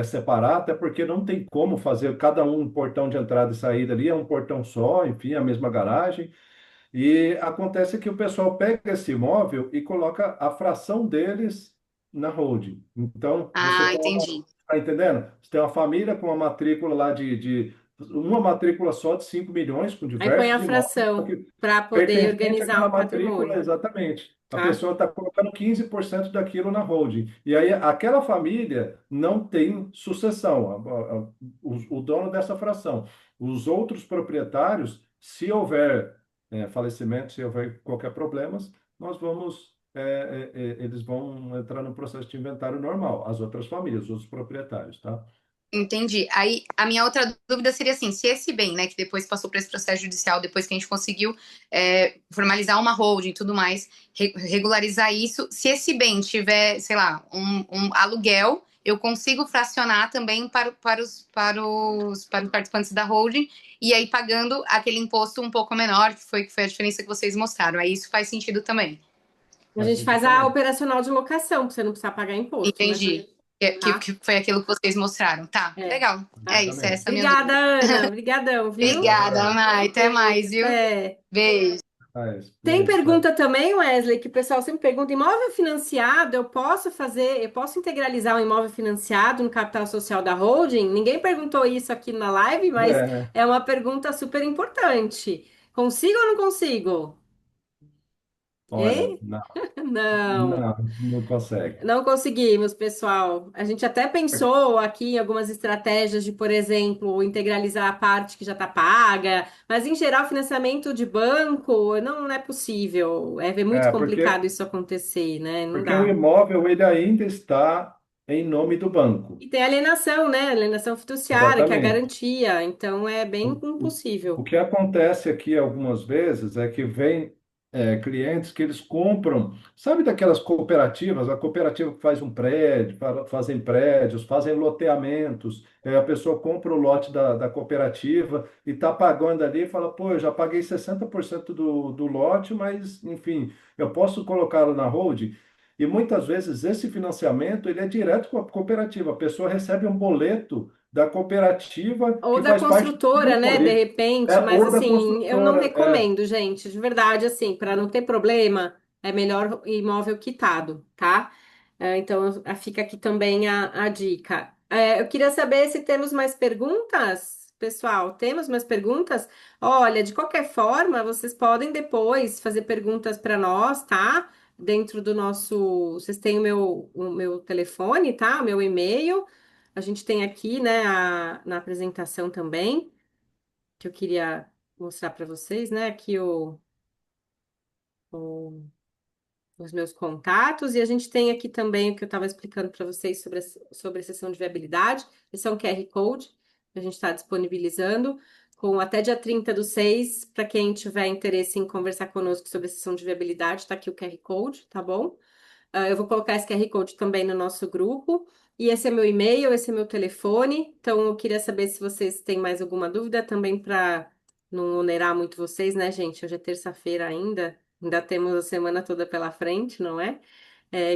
separar, até porque não tem como fazer cada um portão de entrada e saída ali, é um portão só, enfim, a mesma garagem. E acontece que o pessoal pega esse imóvel e coloca a fração deles na holding. Então, você Ah, tem entendi. tá entendendo? Você tem uma família com uma matrícula lá uma matrícula só de 5 milhões, com Aí põe a diversos imóveis, só fração que para poder pertencente organizar àquela o matrícula, patrimônio, exatamente. A tá? pessoa está colocando 15% daquilo na holding. E aí, aquela família não tem sucessão, o dono dessa fração. Os outros proprietários, se houver falecimento, se houver qualquer problema, nós vamos, eles vão entrar no processo de inventário normal, as outras famílias, os outros proprietários, tá? Entendi. Aí a minha outra dúvida seria assim: se esse bem, né, que depois passou por esse processo judicial, depois que a gente conseguiu formalizar uma holding e tudo mais, regularizar isso, se esse bem tiver, sei lá, um aluguel, eu consigo fracionar também para os participantes da holding e aí pagando aquele imposto um pouco menor, que foi a diferença que vocês mostraram. Aí isso faz sentido também. A A gente gente faz a também. operacional de locação, para você não precisar pagar imposto, né? Isso, Entendi. Que foi aquilo que vocês mostraram. Tá, isso, legal. É isso, exatamente. essa é a minha dúvida. Obrigada, Ana. Obrigadão, viu? Obrigada, Mai. Até mais, viu? É. Beijo. Tem Beijo, tchau. pergunta também, Wesley, que o pessoal sempre pergunta: imóvel financiado, eu posso integralizar um imóvel financiado no capital social da holding? Ninguém perguntou isso aqui na live, mas É, é uma pergunta super importante. Consigo ou não consigo? olha, Hein? não, Não. não consegue. Não conseguimos, pessoal. A gente até pensou aqui em algumas estratégias de, por exemplo, integralizar a parte que já está paga, mas em geral, financiamento de banco não é possível. É muito É, complicado isso acontecer, né? Não porque o dá. imóvel ele ainda está em nome do banco. E tem alienação, né? Alienação fiduciária, que é a Exatamente. garantia. Então é bem O impossível. que acontece aqui algumas vezes é que vem clientes que eles compram, sabe daquelas cooperativas, a cooperativa que faz um prédio, fazem prédios, fazem loteamentos, a pessoa compra o lote da cooperativa e está pagando ali e fala, pô, eu já paguei 60% do lote, mas, enfim, eu posso colocá-lo na hold? E muitas vezes esse financiamento ele é direto com a cooperativa, a pessoa recebe um boleto da cooperativa Ou que da faz parte do construtora, grupo né? De ali. repente, mas Ou da assim, eu não construtora. recomendo, gente. De verdade, assim, para não ter problema, é melhor imóvel quitado, tá? Então, fica aqui também a dica. Eu queria saber se temos mais perguntas, pessoal. Temos mais perguntas? Olha, de qualquer forma, vocês podem depois fazer perguntas para nós, tá? Dentro do nosso. Vocês têm o meu telefone, tá? O meu e-mail. A gente tem aqui, né, na apresentação também, que eu queria mostrar para vocês, né? Aqui o- os meus contatos, e a gente tem aqui também o que eu estava explicando para vocês sobre a sessão de viabilidade. Esse é um QR Code que a gente está disponibilizando, com até dia 30/6, para quem tiver interesse em conversar conosco sobre a sessão de viabilidade, está aqui o QR Code, tá bom? Eu vou colocar esse QR Code também no nosso grupo. E esse é meu e-mail, esse é meu telefone. Então, eu queria saber se vocês têm mais alguma dúvida também para não onerar muito vocês, né, gente? Hoje é terça-feira ainda. Ainda temos a semana toda pela frente, não é?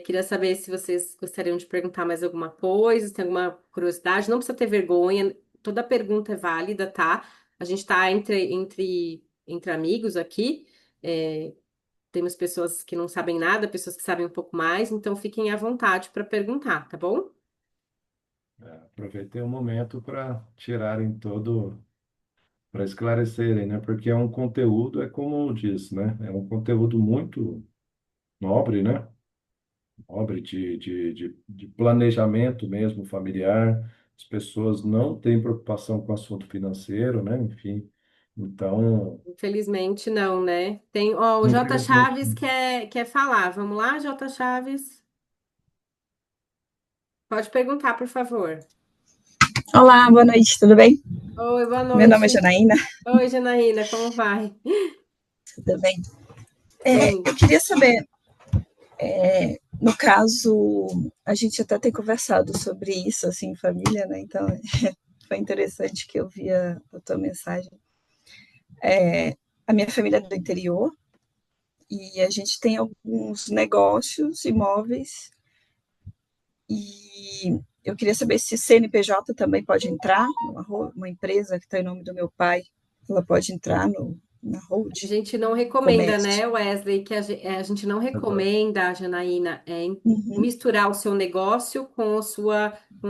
Queria saber se vocês gostariam de perguntar mais alguma coisa, se tem alguma curiosidade. Não precisa ter vergonha, toda pergunta é válida, tá? A gente está entre amigos aqui. É, temos pessoas que não sabem nada, pessoas que sabem um pouco mais, então fiquem à vontade para perguntar, tá bom? Aproveitei o momento para tirarem todo, para esclarecerem, né? Porque é um conteúdo, é como eu disse, né? É um conteúdo muito nobre, né? Nobre de planejamento mesmo familiar. As pessoas não têm preocupação com o assunto financeiro, né? Enfim, então, Infelizmente não, né? Tem, ó, o J infelizmente, Chaves quer falar. Vamos lá, J Chaves? Pode perguntar, por favor. Olá, boa noite, tudo bem? Oi, boa Meu nome é noite. Janaína, Oi, Janaína, como vai? tudo bem? Sim, Eu queria saber, no caso, a gente até tem conversado sobre isso, assim, em família, né? Então, foi interessante que eu vi a tua mensagem. A minha família é do interior e a gente tem alguns negócios imóveis E eu queria saber se CNPJ também pode entrar, uma empresa que está em nome do meu pai, ela pode entrar na hold, A gente não recomenda, né, comércio. Wesley, que a gente não recomenda, Janaína, Uhum, misturar o seu negócio com a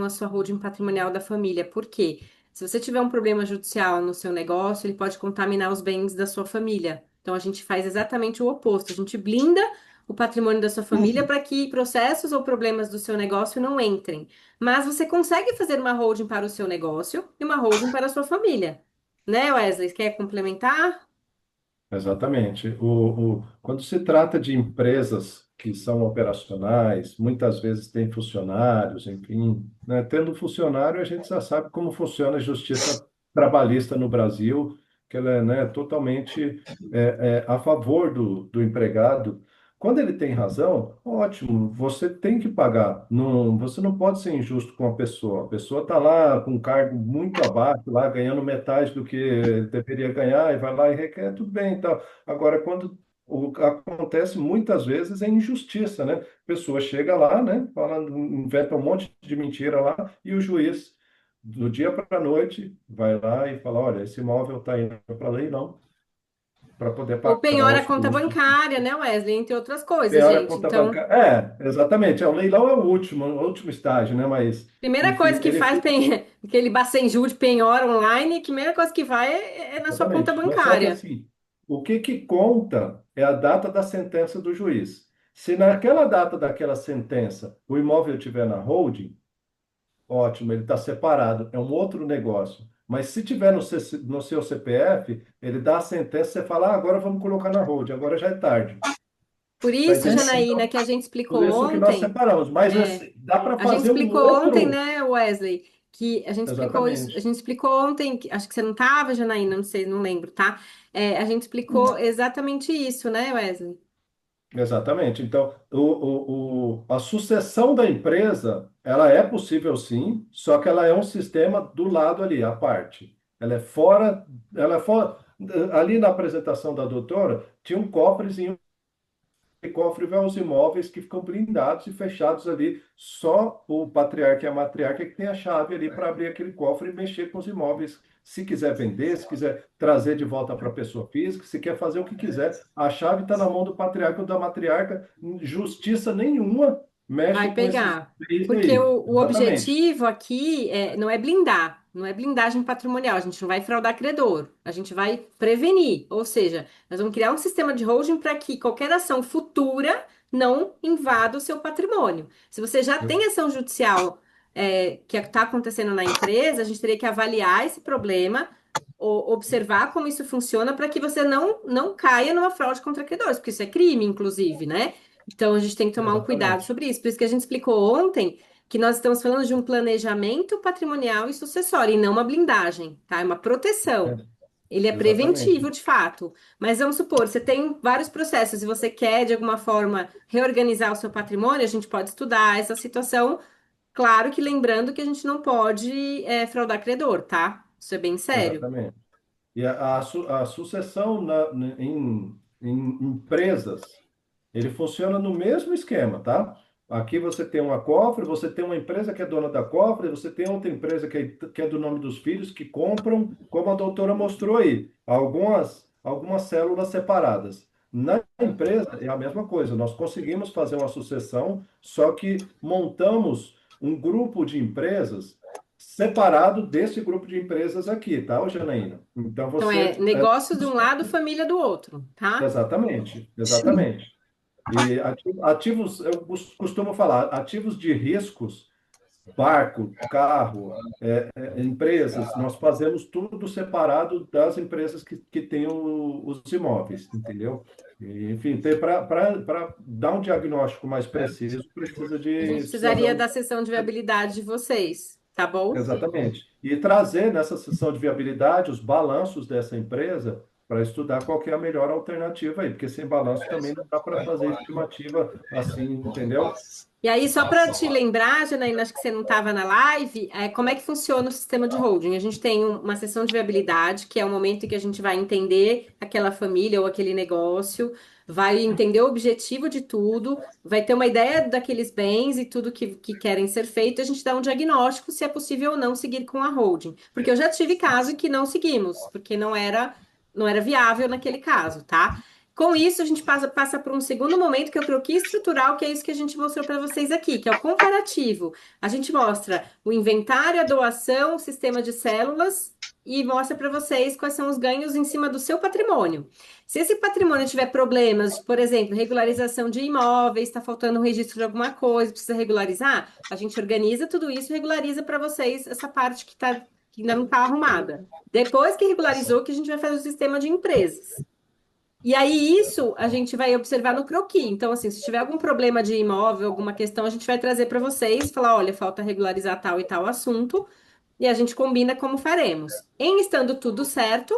sua holding patrimonial da família. Por quê? Se você tiver um problema judicial no seu negócio, ele pode contaminar os bens da sua família. Então, a gente faz exatamente o oposto. A gente blinda o patrimônio da sua família uhum. para que processos ou problemas do seu negócio não entrem. Mas você consegue fazer uma holding para o seu negócio e uma holding para a sua família. Né, Wesley? Quer complementar? Exatamente. Quando se trata de empresas que são operacionais, muitas vezes tem funcionários, enfim, né? Tendo funcionário, a gente já sabe como funciona a justiça trabalhista no Brasil, que ela é, né, totalmente a favor do empregado. Quando ele tem razão, ótimo, você tem que pagar. Não, você não pode ser injusto com a pessoa. A pessoa está lá com um cargo muito abaixo, lá ganhando metade do que ele deveria ganhar, e vai lá e requer, tudo bem, então. Agora, quando acontece muitas vezes é injustiça, né? A pessoa chega lá, né? Fala, inventa um monte de mentira lá, e o juiz, do dia para a noite, vai lá e fala: olha, esse imóvel está indo para leilão para poder Ou pagar penhora a os conta custos. bancária, né, Wesley? Entre outras coisas, Pior a gente. conta Então, bancária. É, exatamente. O leilão é o último estágio, né? Mas, primeira coisa enfim, que ele faz fica. aquele Bacenju de penhora online, a primeira coisa que vai é na sua conta Exatamente. Mas só que bancária. assim, o que conta é a data da sentença do juiz. Se naquela data daquela sentença o imóvel estiver na holding, ótimo, ele está separado, é um outro negócio. Mas se tiver no seu CPF, ele dá a sentença, você fala: agora vamos colocar na holding, agora já é tarde. Por Tá isso, entendendo? Janaína, Então, que a gente por explicou isso que nós ontem. separamos. Mas É, assim, dá para a gente fazer um explicou ontem, outro. né, Wesley, que a gente explicou isso, a Exatamente. gente explicou ontem, acho que você não estava, Janaína, não sei, não lembro, tá? A gente explicou exatamente isso, né, Wesley? Exatamente. Então, a sucessão da empresa, ela é possível sim, só que ela é um sistema do lado ali, à parte. Ela é fora. Ali na apresentação da doutora, tinha um cofrezinho, e cofre vai aos imóveis que ficam blindados e fechados ali. Só o patriarca e a matriarca que tem a chave ali para abrir aquele cofre e mexer com os imóveis. Se quiser vender, se quiser trazer de volta para a pessoa física, se quer fazer o que quiser, a chave está na mão do patriarca ou da matriarca. Justiça nenhuma mexe Vai com esses pegar. bens Porque aí. o Exatamente. objetivo aqui não é blindar, não é blindagem patrimonial. A gente não vai fraudar credor, a gente vai prevenir. Ou seja, nós vamos criar um sistema de holding para que qualquer ação futura não invada o seu patrimônio. Se você já tem ação judicial que está acontecendo na empresa, a gente teria que avaliar esse problema, observar como isso funciona para que você não caia numa fraude contra credores, porque isso é crime, inclusive, né? Então, a gente tem que tomar um cuidado Exatamente. sobre isso. Por isso que a gente explicou ontem que nós estamos falando de um planejamento patrimonial e sucessório, e não uma blindagem, tá? É uma proteção. É, Ele é preventivo, exatamente. de fato. Mas vamos supor, você tem vários processos e você quer, de alguma forma, reorganizar o seu patrimônio, a gente pode estudar essa situação. Claro que lembrando que a gente não pode fraudar credor, tá? Isso é bem sério. Exatamente. E a sucessão em empresas, ele funciona no mesmo esquema, tá? Aqui você tem uma cofre, você tem uma empresa que é dona da cofre, você tem outra empresa que é do nome dos filhos, que compram, como a doutora mostrou aí, algumas células separadas. Na empresa é a mesma coisa, nós conseguimos fazer uma sucessão, só que montamos um grupo de empresas separado desse grupo de empresas aqui, tá, ô Janaína? Então Então, você. é negócio de um lado, família do outro, tá? Exatamente, Sim. exatamente. E ativos, eu costumo falar, ativos de riscos, barco, carro, empresas, nós fazemos tudo separado das empresas que têm os imóveis, entendeu? E, enfim, para dar um diagnóstico mais preciso, A gente precisa fazer precisaria um. da sessão de viabilidade de vocês, tá bom? Exatamente. E trazer nessa sessão de viabilidade os balanços dessa empresa para estudar qual que é a melhor alternativa aí, porque sem balanço também não dá para fazer estimativa assim, entendeu? E aí, só para te lembrar, Janaína, acho que você não estava na live, como é que funciona o sistema de holding? A gente tem uma sessão de viabilidade, que é o momento em que a gente vai entender aquela família ou aquele negócio, vai entender o objetivo de tudo, vai ter uma ideia daqueles bens e tudo que querem ser feito, e a gente dá um diagnóstico se é possível ou não seguir com a holding. Porque eu já tive caso em que não seguimos, porque não era viável naquele caso, tá? Com isso, a gente passa por um segundo momento, que é o croquis estrutural, que é isso que a gente mostrou para vocês aqui, que é o comparativo. A gente mostra o inventário, a doação, o sistema de células e mostra para vocês quais são os ganhos em cima do seu patrimônio. Se esse patrimônio tiver problemas, por exemplo, regularização de imóveis, está faltando um registro de alguma coisa, precisa regularizar, a gente organiza tudo isso e regulariza para vocês essa parte que ainda não está arrumada. Depois que regularizou, que a gente vai fazer o sistema de empresas. E aí, isso a gente vai observar no croquis. Então, assim, se tiver algum problema de imóvel, alguma questão, a gente vai trazer para vocês, falar, olha, falta regularizar tal e tal assunto, e a gente combina como faremos. Em estando tudo certo,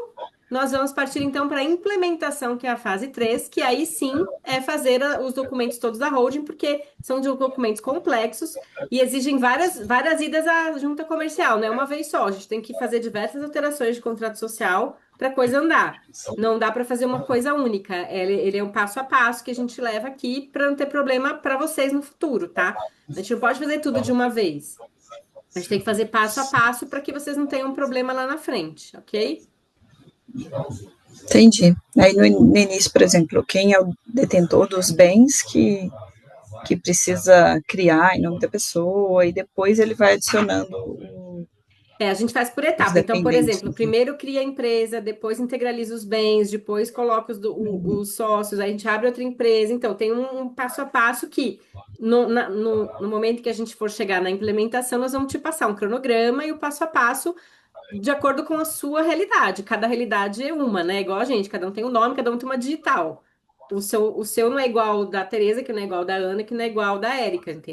nós vamos partir então para a implementação, que é a fase 3, que aí sim é fazer os documentos todos da holding, porque são documentos complexos e exigem várias idas à junta comercial, não é uma vez só. A gente tem que fazer diversas alterações de contrato social para a coisa andar. Não dá para fazer uma coisa única. Ele é um passo a passo que a gente leva aqui para não ter problema para vocês no futuro, tá? A gente não pode fazer tudo de uma vez. A gente tem que fazer passo a passo para que vocês não tenham um problema lá na frente, ok? Entendi. Aí no início, por exemplo, quem é o detentor dos bens que precisa criar em nome da pessoa, e depois ele vai adicionando A gente faz por os etapa. Então, por dependentes. exemplo, primeiro cria a empresa, depois integraliza os bens, depois coloca os sócios, aí a gente abre outra empresa. Então, tem um passo a passo que, no momento que a gente for chegar na implementação, nós vamos te passar um cronograma e o passo a passo de acordo com a sua realidade. Cada realidade é uma, né? Igual a gente, cada um tem um nome, cada um tem uma digital. O seu não é igual ao da Tereza, que não é igual ao da Ana, que não é igual ao da Érica, entendeu?